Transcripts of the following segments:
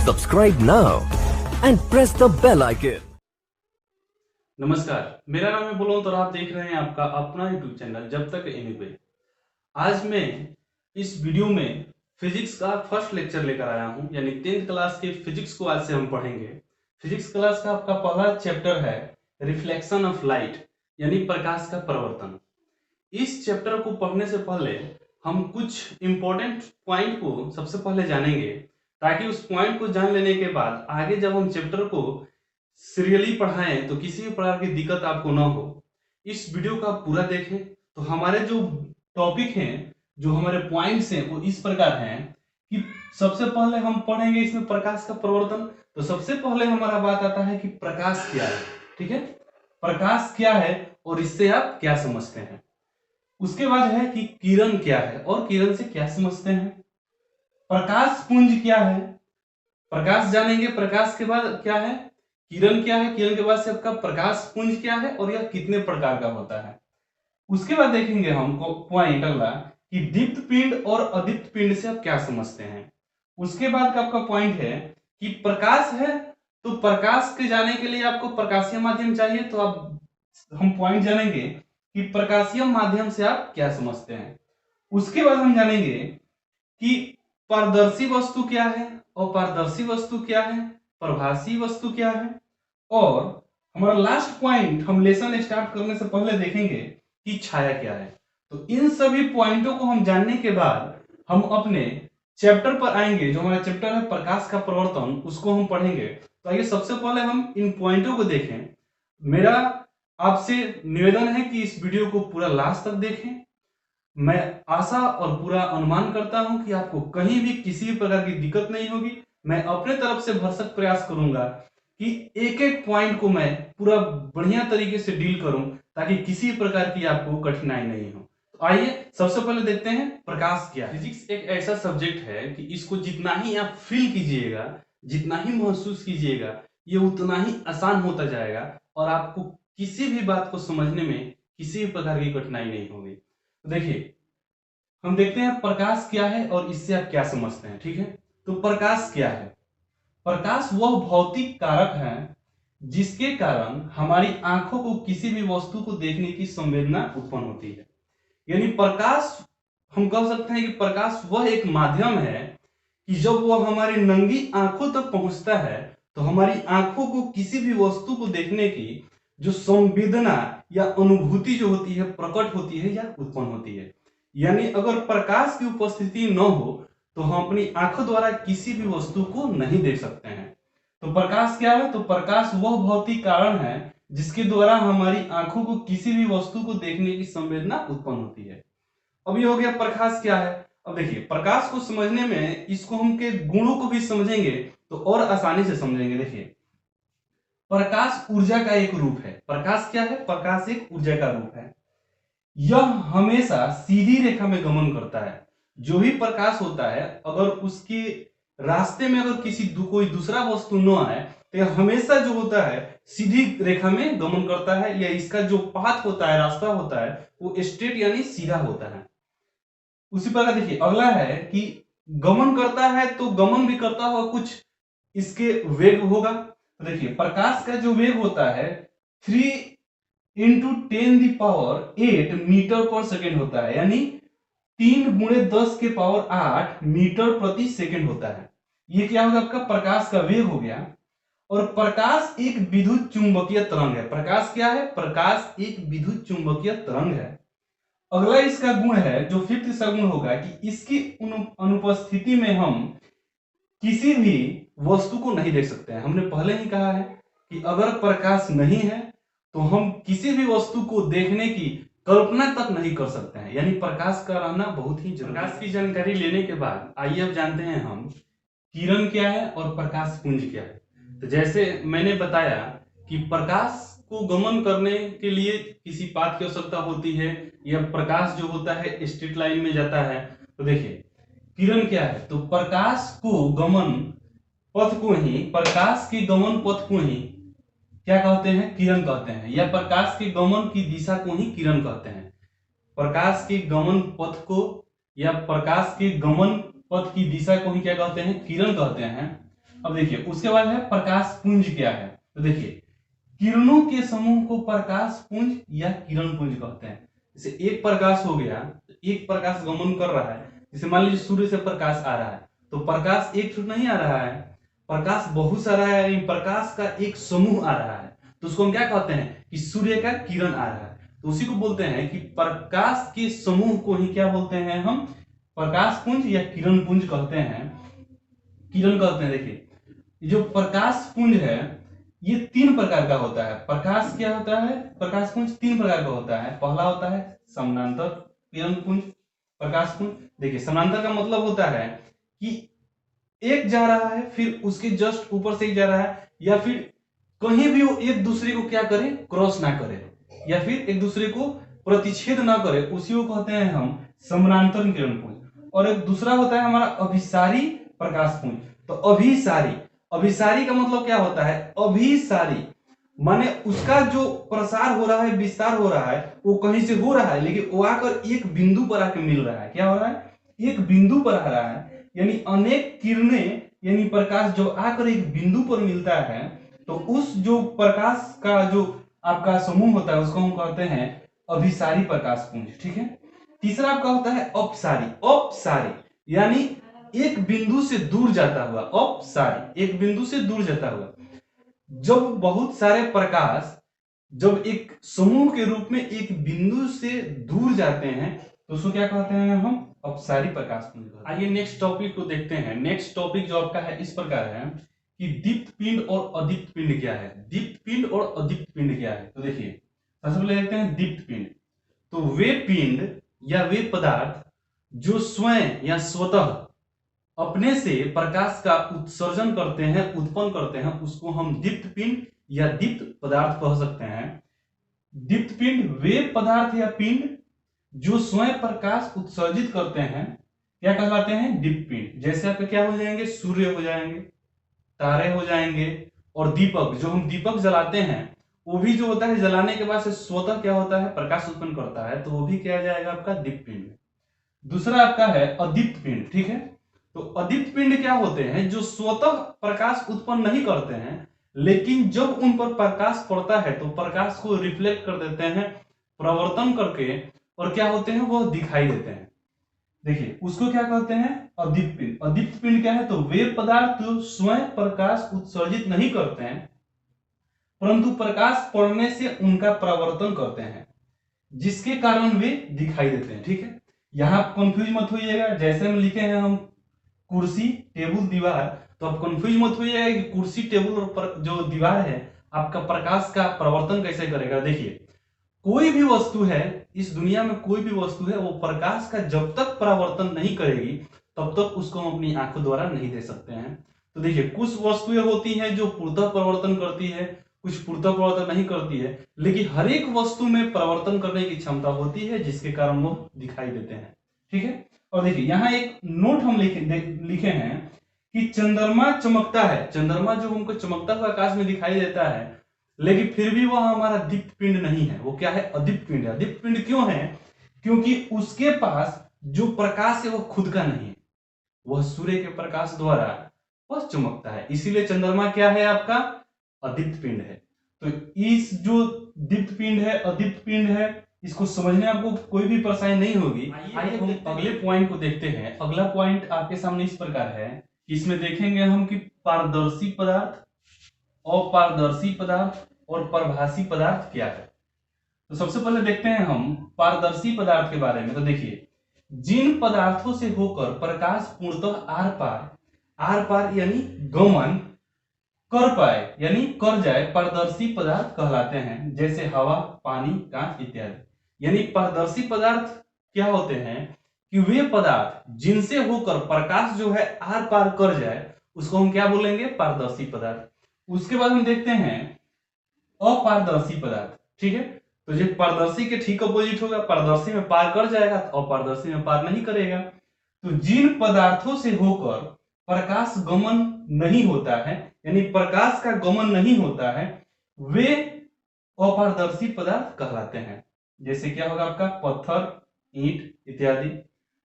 Subscribe now and press the bell icon. नमस्कार, मेरा नाम है बुलंद और आप देख रहे हैं आपका अपना यूट्यूब चैनल जब तक एनीवे। आज मैं इस वीडियो में फिजिक्स का फर्स्ट लेक्चर लेकर आया हूं, यानी 10th क्लास के फिजिक्स को आज से हम पढ़ेंगे। फिजिक्स क्लास का आपका पहला चैप्टर है रिफ्लेक्शन ऑफ लाइट, यानी प्रकाश का परावर्तन। इस चैप्टर को पढ़ने से पहले हम कुछ इंपॉर्टेंट पॉइंट को सबसे पहले जानेंगे, ताकि उस पॉइंट को जान लेने के बाद आगे जब हम चैप्टर को सीरियली पढ़ाएं तो किसी भी प्रकार की दिक्कत आपको ना हो। इस वीडियो को आप पूरा देखें तो हमारे जो टॉपिक हैं, जो हमारे पॉइंट्स हैं, वो इस प्रकार हैं कि सबसे पहले हम पढ़ेंगे इसमें प्रकाश का परावर्तन। तो सबसे पहले हमारा बात आता है कि प्रकाश क्या है। ठीक है, प्रकाश क्या है और इससे आप क्या समझते हैं। उसके बाद है कि किरण क्या है और किरण से क्या समझते हैं। प्रकाश पुंज क्या है, प्रकाश जानेंगे। प्रकाश के बाद क्या है, किरण क्या है। किरण के बाद से आपका प्रकाश पुंज क्या है और यह कितने प्रकार का होता है। उसके बाद देखेंगे हम पॉइंट अगला कि दीप्त पिंड और अदीप्त पिंड से आप क्या समझते हैं। उसके बाद का आपका पॉइंट है कि प्रकाश है तो प्रकाश के जाने के लिए आपको प्रकाशीय माध्यम चाहिए। तो आप हम पॉइंट जानेंगे कि प्रकाशीय माध्यम से आप क्या समझते हैं। उसके बाद हम जानेंगे कि पारदर्शी वस्तु क्या है, अपारदर्शी वस्तु क्या है, प्रभासी वस्तु क्या है। और हमारा लास्ट पॉइंट हम लेसन स्टार्ट करने से पहले देखेंगे कि छाया क्या है। तो इन सभी पॉइंटों को हम जानने के बाद हम अपने चैप्टर पर आएंगे। जो हमारा चैप्टर है प्रकाश का प्रवर्तन, उसको हम पढ़ेंगे। तो आइए सबसे पहले हम इन पॉइंटों को देखें। मेरा आपसे निवेदन है कि इस वीडियो को पूरा लास्ट तक देखें। मैं आशा और पूरा अनुमान करता हूं कि आपको कहीं भी किसी भी प्रकार की दिक्कत नहीं होगी। मैं अपने तरफ से भरसक प्रयास करूंगा कि एक एक पॉइंट को मैं पूरा बढ़िया तरीके से डील करूं, ताकि किसी प्रकार की आपको कठिनाई नहीं हो। तो आइए सबसे पहले देखते हैं प्रकाश क्या है। फिजिक्स एक ऐसा सब्जेक्ट है कि इसको जितना ही आप फील कीजिएगा, जितना ही महसूस कीजिएगा, ये उतना ही आसान होता जाएगा और आपको किसी भी बात को समझने में किसी भी प्रकार की कठिनाई नहीं होगी। तो देखिए, हम देखते हैं प्रकाश क्या है और इससे आप क्या समझते हैं। ठीक है, तो प्रकाश क्या है। प्रकाश वह भौतिक कारक है जिसके कारण हमारी आंखों को किसी भी वस्तु को देखने की संवेदना उत्पन्न होती है। यानी प्रकाश, हम कह सकते हैं कि प्रकाश वह एक माध्यम है कि जब वह हमारी नंगी आंखों तक पहुंचता है तो हमारी आंखों को किसी भी वस्तु को देखने की जो संवेदना या अनुभूति जो होती है, प्रकट होती है या उत्पन्न होती है। यानी अगर प्रकाश की उपस्थिति न हो तो हम अपनी आंखों द्वारा किसी भी वस्तु को नहीं देख सकते हैं। तो प्रकाश क्या है, तो प्रकाश वह भौतिक कारण है जिसके द्वारा हमारी आंखों को किसी भी वस्तु को देखने की संवेदना उत्पन्न होती है। अब ये हो गया प्रकाश क्या है। अब देखिए, प्रकाश को समझने में इसको हम के गुणों को भी समझेंगे तो और आसानी से समझेंगे। देखिए, प्रकाश ऊर्जा का एक रूप है। प्रकाश क्या है, प्रकाश एक ऊर्जा का रूप है। यह हमेशा सीधी रेखा में गमन करता है। जो भी प्रकाश होता है, अगर उसके रास्ते में अगर कोई दूसरा वस्तु न आए तो यह हमेशा जो होता है सीधी रेखा में गमन करता है, या इसका जो पाथ होता है, रास्ता होता है, वो स्ट्रेट यानी सीधा होता है। उसी प्रकार देखिए अगला है कि गमन करता है तो गमन भी करता हुआ कुछ इसके वेग होगा। तो देखिए, प्रकाश का जो वेग होता है 3 × 10⁸ मीटर पर सेकेंड होता है, यानी 3 × 10⁸ मीटर प्रति सेकेंड होता है। ये क्या होगा, आपका प्रकाश का वेग हो गया। और प्रकाश एक विद्युत चुंबकीय तरंग है। प्रकाश क्या है, प्रकाश एक विद्युत चुंबकीय तरंग है। अगला इसका गुण है, जो फिफ्थ इसका गुण होगा कि इसकी अनुपस्थिति में हम किसी भी वस्तु को नहीं देख सकते हैं। हमने पहले ही कहा है कि अगर प्रकाश नहीं है तो हम किसी भी वस्तु को देखने की कल्पना तक नहीं कर सकते हैं। यानी प्रकाश का रहना बहुत ही जरूरी है। प्रकाश की जानकारी लेने के बाद आइए अब जानते हैं हम किरण क्या है और प्रकाश पुंज क्या है। तो जैसे मैंने बताया कि प्रकाश को गमन करने के लिए किसी पाथ की आवश्यकता होती है, या प्रकाश जो होता है स्ट्रेट लाइन में जाता है। तो देखिए, किरण क्या है, तो प्रकाश के गमन पथ को ही क्या कहते हैं, किरण कहते हैं, या प्रकाश के गमन की दिशा को ही किरण कहते हैं। प्रकाश के गमन पथ को या प्रकाश के गमन पथ की दिशा को ही क्या कहते हैं, किरण कहते हैं। अब देखिए उसके बाद है प्रकाश पुंज क्या है। तो देखिए किरणों के समूह को प्रकाश पुंज या किरण पुंज कहते हैं। जैसे एक प्रकाश हो गया, एक प्रकाश गमन कर रहा है, जैसे मान लीजिए सूर्य से प्रकाश आ रहा है, तो प्रकाश एक छूट नहीं आ रहा है, प्रकाश बहुत सारा है, यानी प्रकाश का एक समूह आ रहा है, तो उसको हम क्या कहते हैं कि सूर्य का किरण आ रहा है। तो उसी को बोलते हैं कि प्रकाश के समूह को ही क्या बोलते हैं हम, प्रकाश पुंज या किरण पुंज कहते हैं, किरण कहते हैं। देखिए जो प्रकाश पुंज है ये 3 प्रकार का होता है। प्रकाश क्या होता है, प्रकाश पुंज 3 प्रकार का होता है। पहला होता है समानांतर किरण पुंज, प्रकाश पुंज। देखिए समानांतर का मतलब होता है कि एक जा रहा है फिर उसके जस्ट ऊपर से ही जा रहा है, या फिर कहीं भी वो एक दूसरे को क्या करे, क्रॉस ना करे, या फिर एक दूसरे को प्रतिच्छेद ना करे, उसी को कहते हैं हम समानांतर किरण पुंज। और एक दूसरा होता है हमारा अभिसारी प्रकाश पुंज। तो अभिसारी, अभिसारी का मतलब क्या होता है, अभिसारी माने उसका जो प्रसार हो रहा है, विस्तार हो रहा है, वो कहीं से हो रहा है, लेकिन वो आकर एक बिंदु पर आके मिल रहा है। क्या हो रहा है, एक बिंदु पर आ रहा है, यानी अनेक किरणें यानी प्रकाश जो आकर एक बिंदु पर मिलता है, तो उस जो प्रकाश का जो आपका समूह होता है उसको हम कहते हैं अभिसारी प्रकाश पुंज। ठीक है। तीसरा आपका होता है अपसारी, अपसारी यानी एक बिंदु से दूर जाता हुआ, अपसारी एक बिंदु से दूर जाता हुआ। जब बहुत सारे प्रकाश जब एक समूह के रूप में एक बिंदु से दूर जाते हैं तो उसको क्या कहते हैं हम, अपसारी प्रकाश पुंज। आइए नेक्स्ट टॉपिक को देखते हैं। नेक्स्ट टॉपिक जो आपका है इस प्रकार है कि दीप्त पिंड और अदीप्त पिंड क्या है। दीप्त पिंड और अदीप्त पिंड क्या है, तो देखिए सबसे पहले देखते हैं दीप्त पिंड। तो वे पिंड या वे पदार्थ जो स्वयं या स्वतः अपने से प्रकाश का उत्सर्जन करते हैं, उत्पन्न करते हैं, उसको हम दीप्त पिंड या दीप्त पदार्थ कह सकते हैं। दीप्त पिंड वे पदार्थ या पिंड जो स्वयं प्रकाश उत्सर्जित करते हैं क्या कहलाते हैं, दीप्त पिंड। जैसे आपके क्या हो जाएंगे, सूर्य हो जाएंगे, तारे हो जाएंगे, और दीपक, जो हम दीपक जलाते हैं वो भी जो होता है जलाने के बाद से स्वतः क्या होता है, प्रकाश उत्पन्न करता है, तो वो भी क्या जाएगा आपका दीप्त पिंड। दूसरा आपका है अदीप्त पिंड। ठीक है। तो अदीप्त पिंड क्या होते हैं, जो स्वतः प्रकाश उत्पन्न नहीं करते हैं, लेकिन जब उन पर प्रकाश पड़ता है तो प्रकाश को रिफ्लेक्ट कर देते हैं, प्रवर्तन करके, और क्या होते हैं, वो दिखाई देते हैं। देखिए उसको क्या कहते हैं, अदीप्त पिंड। अदीप्त पिंड क्या है, तो वे पदार्थ जो स्वयं प्रकाश उत्सर्जित नहीं करते हैं परंतु प्रकाश पड़ने से उनका प्रवर्तन करते हैं, जिसके कारण वे दिखाई देते हैं। ठीक है। यहां कंफ्यूज मत होइएगा, जैसे हम लिखे हैं हम कुर्सी टेबल दीवार, तो आप कंफ्यूज मत होइएगा कि कुर्सी टेबल और जो दीवार है आपका प्रकाश का प्रवर्तन कैसे करेगा। देखिए कोई भी वस्तु है इस दुनिया में, कोई भी वस्तु है वो प्रकाश का जब तक परावर्तन नहीं करेगी तब तक उसको हम अपनी आंखों द्वारा नहीं देख सकते हैं। तो देखिए कुछ वस्तुएं होती हैं जो पूर्णतः परावर्तन करती है, कुछ पूर्णतः परावर्तन नहीं करती है, लेकिन हर एक वस्तु में परावर्तन करने की क्षमता होती है, जिसके कारण वो दिखाई देते हैं। ठीक है। और देखिए यहाँ एक नोट हम लिखे हैं कि चंद्रमा चमकता है, चंद्रमा जो हमको चमकता हुआ आकाश में दिखाई देता है, लेकिन फिर भी वह हमारा दीप्त पिंड नहीं है, वो क्या है, अदीप्त पिंड है। अदीप्त पिंड क्यों है, क्योंकि उसके पास जो प्रकाश है वो खुद का नहीं है, वह सूर्य के प्रकाश द्वारा वह चमकता है, इसीलिए चंद्रमा क्या है आपका, अदीप्त पिंड है। तो इस जो दीप्त पिंड है, अदीप्त पिंड है, इसको समझने आपको कोई भी परेशानी नहीं होगी। आइए हम अगले पॉइंट को देखते हैं। अगला पॉइंट आपके सामने इस प्रकार है, इसमें देखेंगे हम कि पारदर्शी पदार्थ, अपारदर्शी पदार्थ और परभासी पदार्थ क्या है। तो सबसे पहले देखते हैं हम पारदर्शी पदार्थ के बारे में। तो देखिए जिन पदार्थों से होकर प्रकाश पूर्णतः आर पार यानी गमन कर पाए यानी कर जाए, पारदर्शी पदार्थ कहलाते हैं, जैसे हवा, पानी, कांच इत्यादि। यानी पारदर्शी पदार्थ क्या होते हैं कि वे पदार्थ जिनसे होकर प्रकाश जो है आर पार कर जाए उसको हम क्या बोलेंगे, पारदर्शी पदार्थ। उसके बाद हम देखते हैं अपारदर्शी पदार्थ। ठीक है। तो जो पारदर्शी के ठीक अपोजिट होगा, पारदर्शी में पार कर जाएगा तो अपारदर्शी में पार नहीं करेगा। तो जिन पदार्थों से होकर प्रकाश गमन नहीं होता है यानी प्रकाश का गमन नहीं होता है वे अपारदर्शी पदार्थ कहलाते हैं। जैसे क्या होगा आपका पत्थर, ईंट इत्यादि।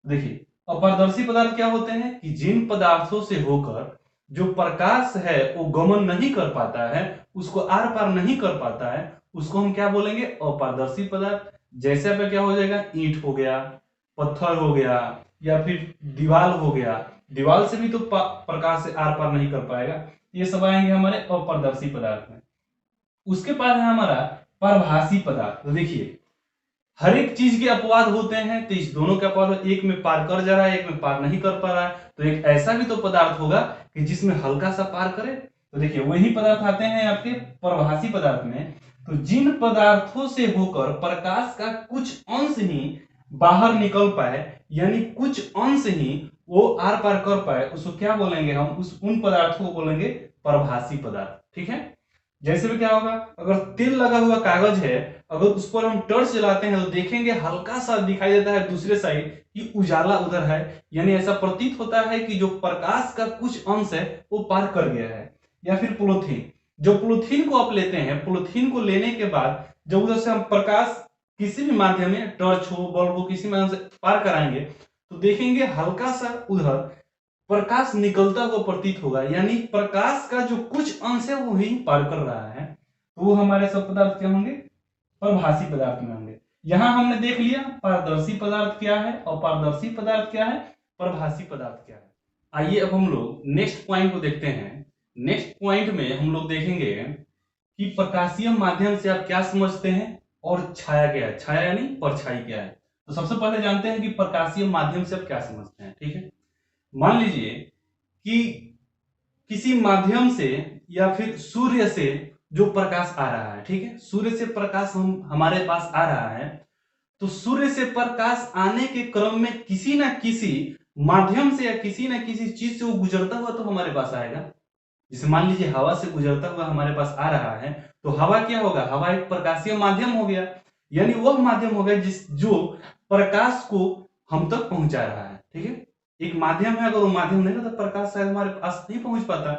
देखिए अपारदर्शी पदार्थ क्या होते हैं कि जिन पदार्थों से होकर जो प्रकाश है वो गमन नहीं कर पाता है, उसको आर पार नहीं कर पाता है, उसको हम क्या बोलेंगे? अपारदर्शी पदार्थ। जैसे पे क्या हो जाएगा? ईंट हो गया, पत्थर हो गया, या फिर दीवार हो गया। दीवार से भी तो प्रकाश से आर पार नहीं कर पाएगा। ये सब आएंगे हमारे अपारदर्शी पदार्थ में। उसके बाद है हमारा परभासी पदार्थ। तो देखिए, हर एक चीज के अपवाद होते हैं, तो इस दोनों के अपवाद, एक में पार कर जा रहा है, एक में पार नहीं कर पा रहा है, तो एक ऐसा भी तो पदार्थ होगा कि जिसमें हल्का सा पार करे। तो देखिए, वही पदार्थ आते हैं आपके परभासी पदार्थ में। तो जिन पदार्थों से होकर प्रकाश का कुछ अंश ही बाहर निकल पाए, यानी कुछ अंश ही वो आर पार कर पाए, उसको क्या बोलेंगे हम? उन पदार्थों को बोलेंगे परभासी पदार्थ। ठीक है। जैसे भी क्या होगा, अगर तेल लगा हुआ कागज है, अगर उस पर हम टॉर्च जलाते हैं तो देखेंगे हल्का सा दिखाई देता है दूसरे साइड कि उजाला उधर है, यानी ऐसा प्रतीत होता है कि जो प्रकाश का कुछ अंश है वो पार कर गया है। या फिर पॉलीथीन, जो पॉलीथीन को आप लेते हैं, पॉलीथीन को लेने के बाद जब उधर से हम प्रकाश किसी भी माध्यम में, टॉर्च हो, बल्ब हो, किसी माध्यम से पार कराएंगे तो देखेंगे हल्का सा उधर प्रकाश निकलता हुआ प्रतीत होगा, यानी प्रकाश का जो कुछ अंश है वो ही पार कर रहा है। तो वो हमारे सब पदार्थ क्या होंगे? परभासी पदार्थ में होंगे। यहां हमने देख लिया पारदर्शी पदार्थ क्या है और पारदर्शी पदार्थ क्या है, परभासी पदार्थ क्या है। आइए अब हम लोग नेक्स्ट पॉइंट को देखते हैं। नेक्स्ट पॉइंट में हम लोग देखेंगे कि प्रकाशीय माध्यम से आप क्या समझते हैं और छाया क्या है। छाया यानी परछाई क्या है। तो सबसे पहले जानते हैं कि प्रकाशीय माध्यम से आप क्या समझते हैं। ठीक है। मान लीजिए कि किसी माध्यम से या फिर सूर्य से जो प्रकाश आ रहा है, ठीक है, सूर्य से प्रकाश हमारे पास आ रहा है, तो सूर्य से प्रकाश आने के क्रम में किसी ना किसी माध्यम से या किसी ना किसी चीज से वो गुजरता हुआ तो हमारे पास आएगा। जैसे मान लीजिए हवा से गुजरता हुआ हमारे पास आ रहा है, तो हवा क्या होगा? हवा एक प्रकाशीय माध्यम हो गया, यानी वह माध्यम हो गया जो प्रकाश को हम तक पहुंचा रहा है। ठीक है। एक माध्यम है, अगर वो माध्यम नहीं रहता प्रकाश शायद हमारे पास नहीं पहुंच पाता।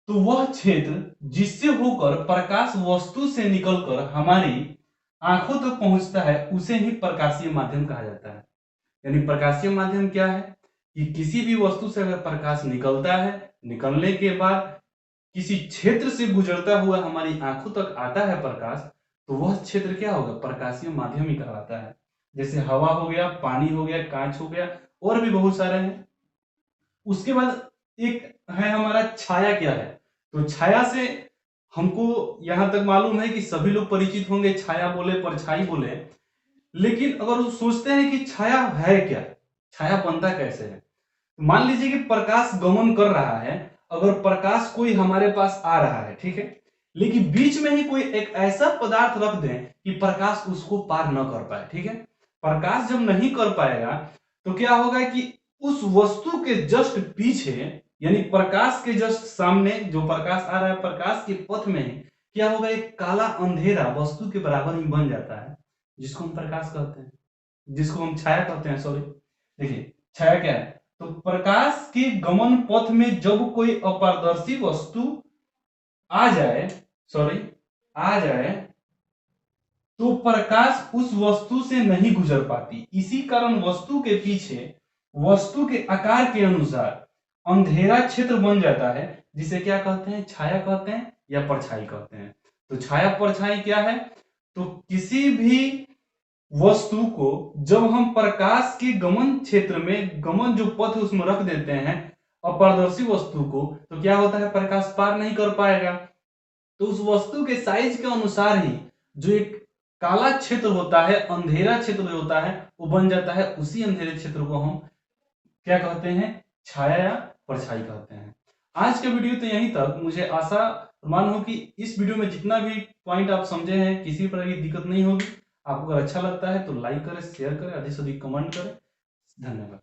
तो वह क्षेत्र जिससे होकर प्रकाश वस्तु से निकलकर हमारी आंखों तक पहुंचता है उसे ही प्रकाशीय माध्यम कहा जाता है। यानी प्रकाशीय माध्यम क्या है कि किसी भी वस्तु से अगर प्रकाश निकलता है, निकलने के बाद किसी क्षेत्र से गुजरता हुआ हमारी आंखों तक आता है प्रकाश, तो वह क्षेत्र क्या होगा? प्रकाशीय माध्यम ही कहलाता है। जैसे हवा हो गया, पानी हो गया, कांच हो गया, और भी बहुत सारे हैं। उसके बाद एक है हमारा छाया क्या है। तो छाया से हमको यहां तक मालूम है कि सभी लोग परिचित होंगे, छाया बोले, परछाई बोले। लेकिन अगर वो सोचते हैं कि छाया है क्या, छाया बनता कैसे है, तो मान लीजिए कि प्रकाश गमन कर रहा है, अगर प्रकाश कोई हमारे पास आ रहा है, ठीक है, लेकिन बीच में ही कोई एक ऐसा पदार्थ रख दें कि प्रकाश उसको पार न कर पाए। ठीक है। प्रकाश जब नहीं कर पाएगा तो क्या होगा कि उस वस्तु के जस्ट पीछे, यानी प्रकाश के जस्ट सामने जो प्रकाश आ रहा है, प्रकाश के पथ में क्या होगा? एक काला अंधेरा वस्तु के बराबर ही बन जाता है, जिसको हम प्रकाश कहते हैं, जिसको हम छाया कहते हैं। सॉरी, देखिए छाया क्या है? तो प्रकाश के गमन पथ में जब कोई अपारदर्शी वस्तु आ जाए तो प्रकाश उस वस्तु से नहीं गुजर पाती। इसी कारण वस्तु के पीछे वस्तु के आकार के अनुसार अंधेरा क्षेत्र बन जाता है, जिसे क्या कहते हैं? छाया कहते हैं या परछाई कहते हैं। तो छाया परछाई क्या है? तो किसी भी वस्तु को जब हम प्रकाश के गमन क्षेत्र में, गमन जो पथ है उसमें रख देते हैं अपारदर्शी वस्तु को, तो क्या होता है? प्रकाश पार नहीं कर पाएगा। तो उस वस्तु के साइज के अनुसार ही जो एक काला क्षेत्र होता है, अंधेरा क्षेत्र जो होता है, वो बन जाता है। उसी अंधेरे क्षेत्र को हम क्या कहते हैं? छाया या परछाई कहते हैं। आज का वीडियो तो यहीं तक। मुझे आशा मान हो कि इस वीडियो में जितना भी पॉइंट आप समझे हैं किसी प्रकार की दिक्कत नहीं होगी। आपको अगर अच्छा लगता है तो लाइक करें, शेयर करें, अधिक से अधिक कमेंट करें। धन्यवाद।